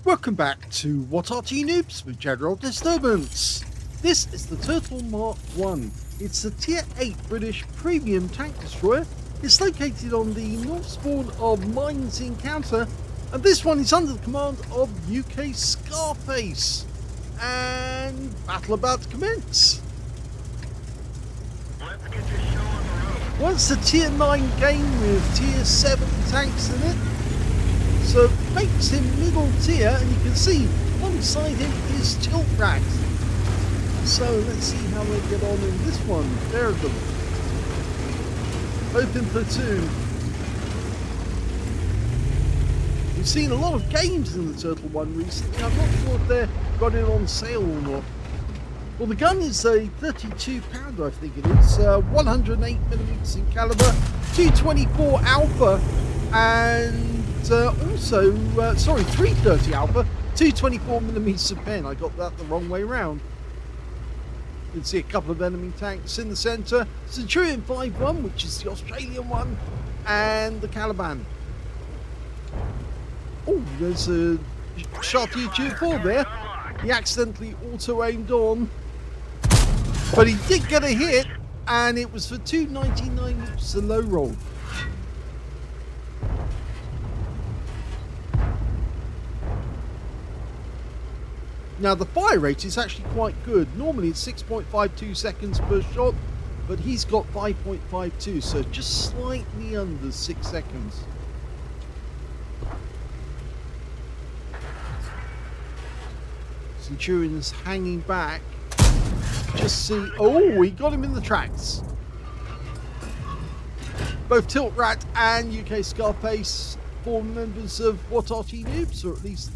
Welcome back to What Arty Noobs with General Disturbance. This is the Turtle Mk.1. It's a Tier 8 British premium tank destroyer. It's located on the north spawn of Mines Encounter, and this one is under the command of UKSkaface. And battle about to commence. Let's get your show on the road. Well, it's a Tier 9 game with Tier 7 tanks in it. So it makes him middle tier, and you can see alongside him is Tilt Rack. So let's see how they get on in this one. There of them. Open platoon. We've seen a lot of games in the Turtle one recently. I'm not sure if they've got it on sale or not. Well, the gun is a 32 pounder, I think it is. 108mm in caliber, 224 alpha, and also 330 alpha, 224mm of pen. I got that the wrong way round. You can see a couple of enemy tanks in the centre. Shure MV7X, which is the Australian one, and the Caliban. Oh, there's a shot YouTube 4 there. He accidentally auto-aimed on, but he did get a hit, and it was for 299, which is a low roll. Now the fire rate is actually quite good. Normally it's 6.52 seconds per shot, but he's got 5.52, so just slightly under 6 seconds. Centurion's hanging back. Just see, oh, he got him in the tracks. Both Tilt Rat and UKSkaface former members of What Arty Noobs, or at least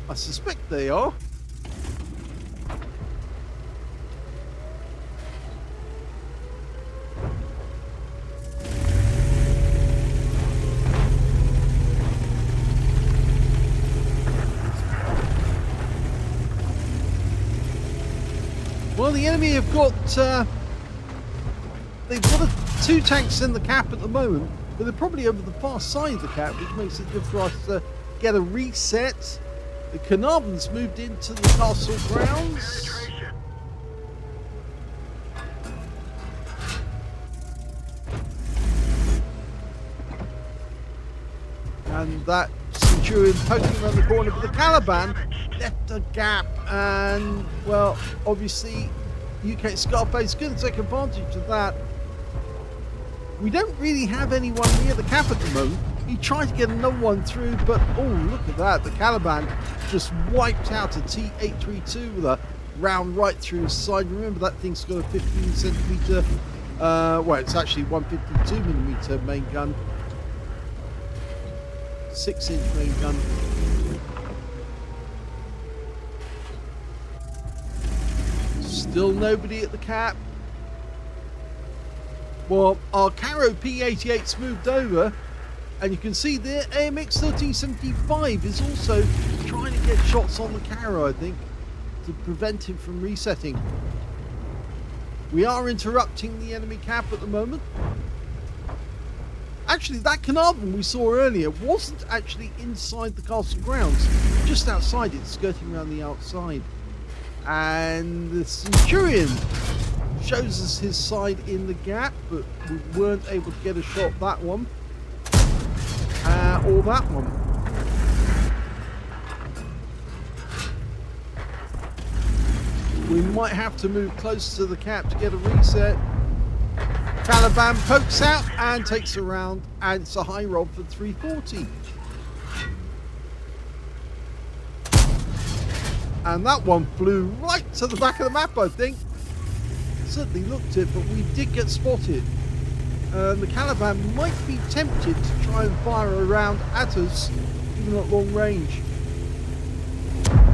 I suspect they are. Well, the enemy have got they've got two tanks in the cap at the moment, but they're probably over the far side of the cap, which makes it good for us to get a reset. The Carnarvon's moved into the castle grounds. And that Centurion poking around the corner, but the Caliban left a gap, and well, obviously UKSkaface is going to take advantage of that. We don't really have anyone near the cap at the moment. He tried to get another one through, but oh, look at that. The Caliban just wiped out a T-832 with a round right through his side. Remember, that thing's got a 15cm, well, it's actually 152mm main gun. 6-inch main gun. Still nobody at the cap. Well, our Caro P88's moved over, and you can see there AMX 1375 is also trying to get shots on the Caro, I think, to prevent him from resetting. We are interrupting the enemy cap at the moment. Actually, that Carnarvon we saw earlier wasn't actually inside the castle grounds, just outside it, skirting around the outside. And the Centurion shows us his side in the gap, but we weren't able to get a shot that one. Or that one. We might have to move close to the cap to get a reset. Caliban pokes out and takes a round, and it's a high roll for 340. And that one flew right to the back of the map, I think. Certainly looked it, but we did get spotted. The Caliban might be tempted to try and fire a round at us, even at long range.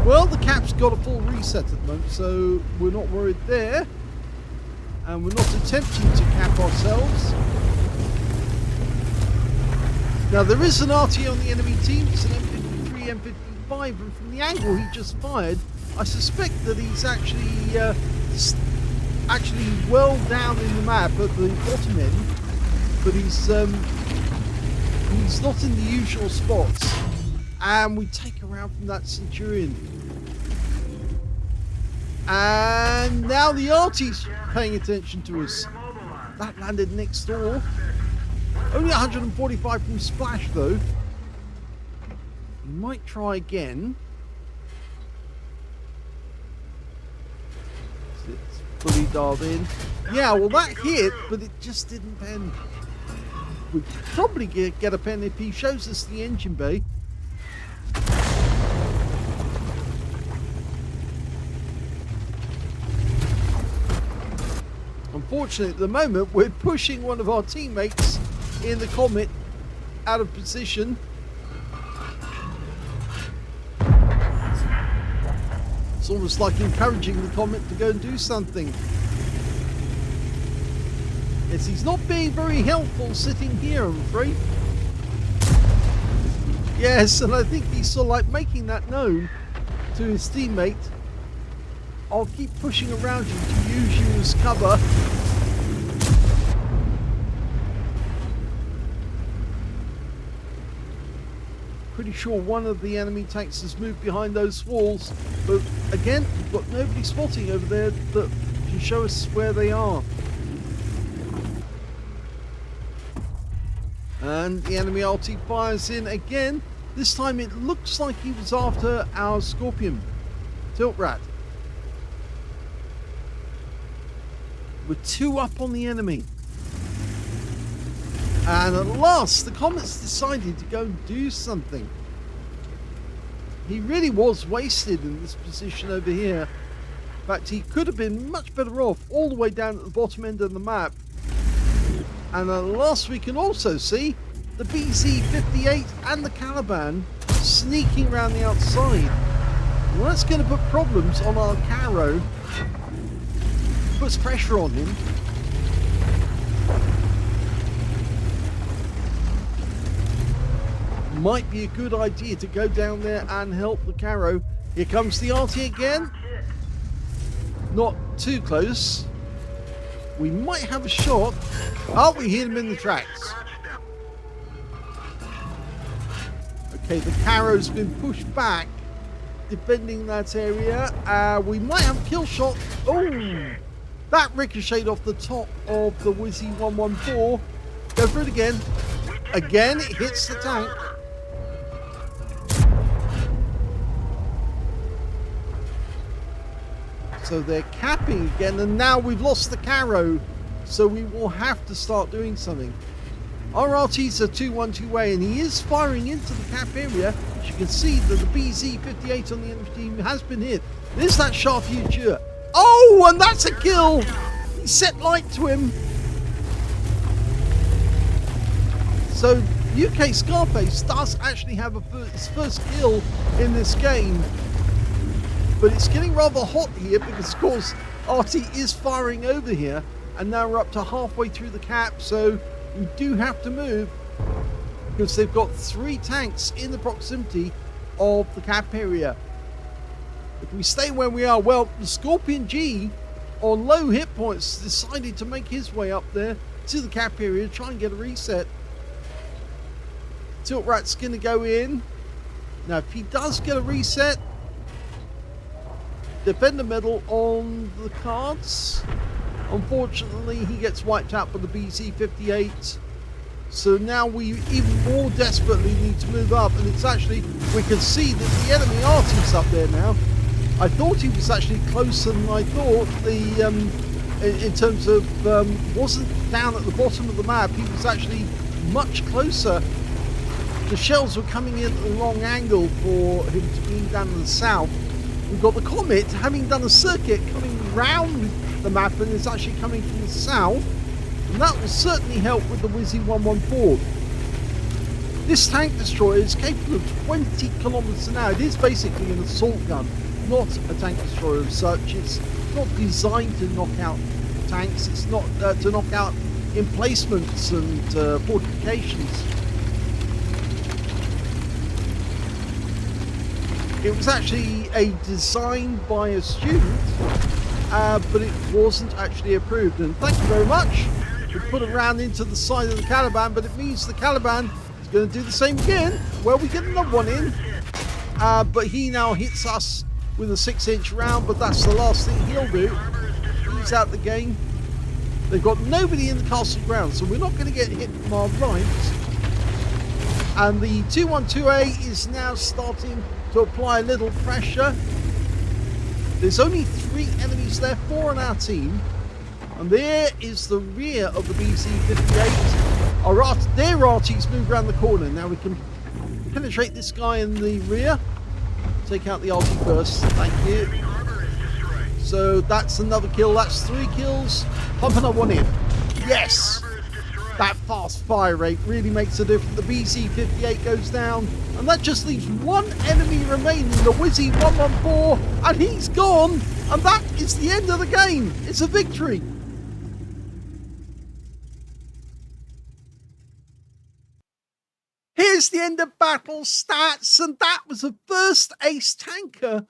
Well, the cap's got a full reset at the moment, so we're not worried there. And we're not attempting to cap ourselves. Now, there is an Arty on the enemy team. It's an M53, M55, and from the angle he just fired, I suspect that he's actually well down in the map at the bottom end, but he's not in the usual spots. And we take her out from that Centurion. And now the Arty's paying attention to us. That landed next door. Only 145 from splash though. We might try again. It's fully dialed in. Yeah, well that hit, but it just didn't pen. We'd probably get a pen if he shows us the engine bay. Unfortunately, at the moment, we're pushing one of our teammates in the Comet out of position. It's almost like encouraging the Comet to go and do something. Yes, he's not being very helpful sitting here, I'm afraid. Yes, and I think he's sort of like making that known to his teammate. I'll keep pushing around you to use you as cover. Pretty sure one of the enemy tanks has moved behind those walls, but again, we've got nobody spotting over there that can show us where they are. And the enemy RT fires in again. This time it looks like he was after our Scorpion. Tilt Rat. We're 2 up on the enemy. And at last, the Comet's decided to go and do something. He really was wasted in this position over here. In fact, he could have been much better off all the way down at the bottom end of the map. And at last, we can also see the BZ-58 and the Caliban sneaking around the outside. Well, that's going to put problems on our Caro. Puts pressure on him. Might be a good idea to go down there and help the Caro. Here comes the Arty again. Not too close. We might have a shot. Oh, we hit him in the tracks. Okay, the Caro's been pushed back, defending that area. We might have a kill shot. Oh! That ricocheted off the top of the Wizzy 114. Go for it again. Again, it hits the tank. So they're capping again, and now we've lost the Caro. So we will have to start doing something. Our RT's a 2-1-2 way, and he is firing into the cap area. As you can see that the BZ-58 on the enemy team has been hit. There's that Charfuture. Oh, and that's a kill! He set light to him. So UKSkaface does actually have his first kill in this game. But it's getting rather hot here because, of course, Arty is firing over here. And now we're up to halfway through the cap, so we do have to move. Because they've got 3 tanks in the proximity of the cap area. If we stay where we are, well, the Scorpion G, on low hit points, decided to make his way up there to the cap area, try and get a reset. Tilt Rat's going to go in. Now, if he does get a reset, Defender medal on the cards. Unfortunately, he gets wiped out by the BZ-58. So now we even more desperately need to move up, and it's actually, we can see that the enemy Arty's up there now. I thought he was actually closer than I thought. In terms of wasn't down at the bottom of the map, he was actually much closer. The shells were coming in at a long angle for him to be down in the south. We've got the Comet having done a circuit coming round the map, and it's actually coming from the south, and that will certainly help with the Wizzy 114. This tank destroyer is capable of 20 kilometers an hour. It is basically an assault gun, not a tank destroyer as such. It's not designed to knock out tanks. It's not to knock out emplacements and fortifications. It was actually a design by a student, but it wasn't actually approved. And thank you very much. We put it round into the side of the Caliban, but it means the Caliban is going to do the same again. Well, we get another one in. but he now hits us with a 6-inch round, but that's the last thing he'll do. He's out the game. They've got nobody in the castle grounds, so we're not going to get hit from our right. And the 212A is now starting to apply a little pressure. There's only 3 enemies there, 4 on our team. And there is the rear of the BC-58. Their Arty's moved around the corner. Now we can penetrate this guy in the rear. Take out the Arty first. Thank you. So that's another kill. That's 3 kills. Pump another one in. Yes! That fast fire rate really makes a difference. The BC-58 goes down. And that just leaves 1 enemy remaining. The Wizzy 114. And he's gone. And that is the end of the game. It's a victory. Here's the end of battle stats, and that was the first ace tanker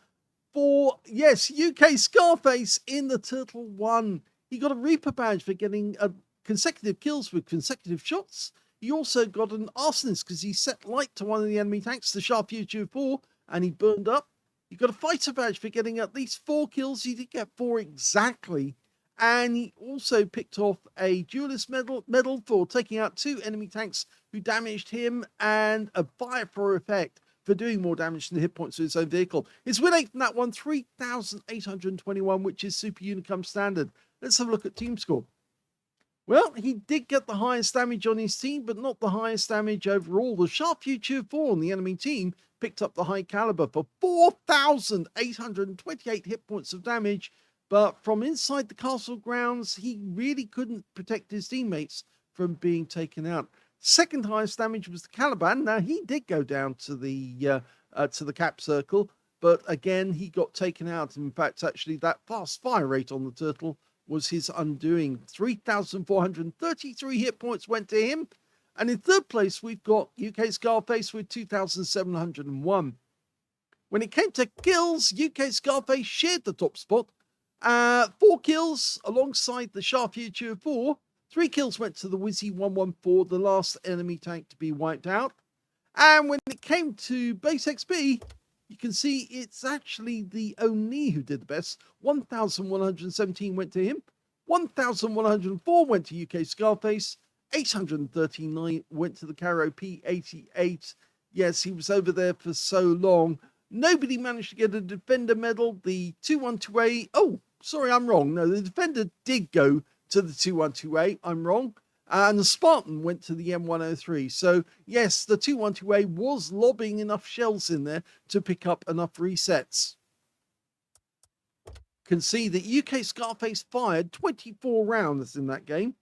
for, yes, UKSkaface in the Turtle 1. He got a Reaper badge for getting consecutive kills with consecutive shots. He also got an Aslains because he set light to one of the enemy tanks, the Shure MV7X, and he burned up. He got a fighter badge for getting at least 4 kills. He did get 4 exactly. And he also picked off a duelist medal for taking out 2 enemy tanks who damaged him, and a fire for effect for doing more damage than the hit points of his own vehicle. His win rate from that one, 3,821, which is Super Unicum standard. Let's have a look at team score. Well, he did get the highest damage on his team, but not the highest damage overall. The Shure MV7X on the enemy team picked up the high caliber for 4,828 hit points of damage. But from inside the castle grounds, he really couldn't protect his teammates from being taken out. Second highest damage was the Caliban. Now, he did go down to the cap circle, but again, he got taken out. In fact, actually, that fast fire rate on the Turtle was his undoing. 3,433 hit points went to him. And in third place, we've got UKSkaface with 2,701. When it came to kills, UKSkaface shared the top spot. 4 kills alongside the Shure MV7X. 3 kills went to the Wizzy 114, the last enemy tank to be wiped out. And when it came to base XP, you can see it's actually the Oni who did the best. 1,117 went to him. 1,104 went to UKSkaface. 839 went to the Caro P88. Yes, he was over there for so long. Nobody managed to get a Defender medal. The 212A... Oh, sorry, I'm wrong. No, the Defender did go to the 212A. I'm wrong. And the Spartan went to the M103. So, yes, the 212A was lobbing enough shells in there to pick up enough resets. Can see that UKSkaface fired 24 rounds in that game.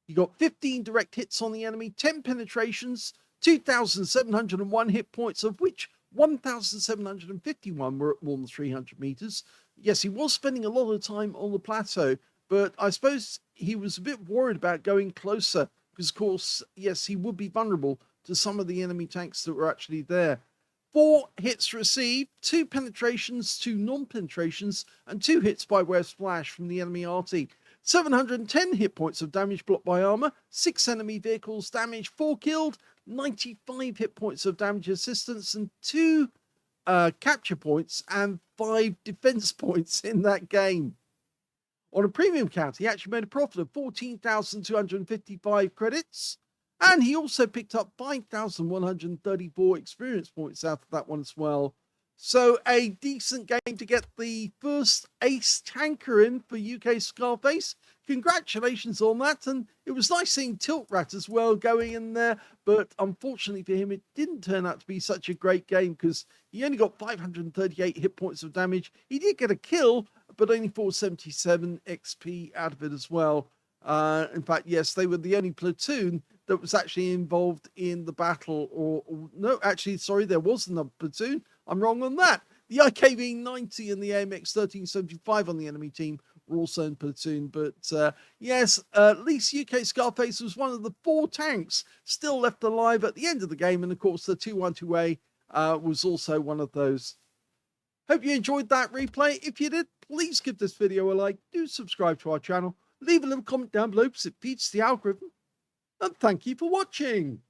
You got 15 direct hits on the enemy, 10 penetrations, 2,701 hit points, of which 1,751 were at more than 300 meters. Yes, he was spending a lot of time on the plateau, but I suppose he was a bit worried about going closer because, of course, yes, he would be vulnerable to some of the enemy tanks that were actually there. 4 hits received, 2 penetrations, 2 non-penetrations, and 2 hits by way of splash from the enemy Arty. 710 hit points of damage blocked by armor, 6 enemy vehicles damaged, 4 killed, 95 hit points of damage assistance, and 2 capture points and 5 defense points in that game. On a premium count, he actually made a profit of 14,255 credits, and he also picked up 5,134 experience points out of that one as well. So a decent game to get the first ace tanker in for UKSkaface. Congratulations on that. And it was nice seeing Tilt Rat as well going in there. But unfortunately for him, it didn't turn out to be such a great game because he only got 538 hit points of damage. He did get a kill, but only 477 XP out of it as well. In fact, yes, they were the only platoon that was actually involved in the battle. Or no, actually, sorry, there wasn't a platoon. I'm wrong on that. The IKV-90 and the AMX 1375 on the enemy team were also in platoon. But yes, at least UKSkaface was one of the 4 tanks still left alive at the end of the game. And of course, the 212A was also one of those. Hope you enjoyed that replay. If you did, please give this video a like. Do subscribe to our channel. Leave a little comment down below because it feeds the algorithm. And thank you for watching.